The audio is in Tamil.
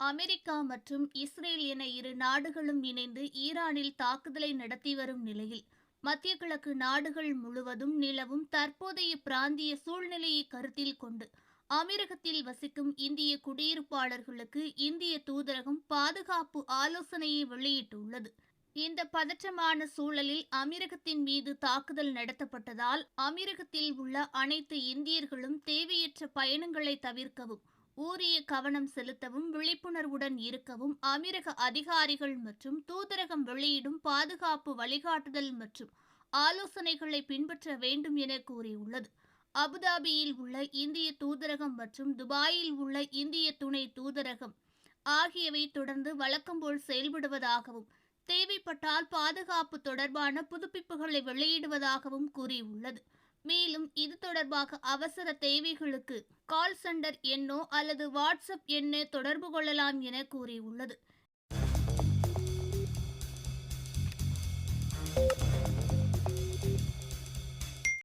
அமெரிக்கா மற்றும் இஸ்ரேல் என இரு நாடுகளும் இணைந்து ஈரானில் தாக்குதலை நடத்தி வரும் நிலையில் மத்திய கிழக்கு நாடுகள் முழுவதும் நிலவும் தற்போதைய பிராந்திய சூழ்நிலையை கருத்தில் கொண்டு அமெரிக்கத்தில் வசிக்கும் இந்திய குடியிருப்பாளர்களுக்கு இந்திய தூதரகம் பாதுகாப்பு ஆலோசனையை வெளியிட்டுள்ளது. இந்த பதற்றமான சூழலில் அமெரிக்கத்தின் மீது தாக்குதல் நடத்தப்பட்டதால் அமெரிக்கத்தில் உள்ள அனைத்து இந்தியர்களும் தேவையற்ற பயணங்களை தவிர்க்கவும், உரிய கவனம் செலுத்தவும், விழிப்புணர்வுடன் இருக்கவும் அமெரிக்க அதிகாரிகள் மற்றும் தூதரகம் வெளியிடும் பாதுகாப்பு வழிகாட்டுதல் மற்றும் ஆலோசனைகளை பின்பற்ற வேண்டும் என கூறியுள்ளது. அபுதாபியில் உள்ள இந்திய தூதரகம் மற்றும் துபாயில் உள்ள இந்திய துணை தூதரகம் ஆகியவை தொடர்ந்து வழக்கம்போல் செயல்படுவதாகவும், தேவைப்பட்டால் பாதுகாப்பு தொடர்பான புதுப்பிப்புகளை வெளியிடுவதாகவும் கூறியுள்ளது. மேலும் இது தொடர்பாக அவசர தேவைகளுக்கு கால் சென்டர் எண்ணோ அல்லது வாட்ஸ்அப் எண்ணோ தொடர்பு கொள்ளலாம் என கூறியுள்ளது.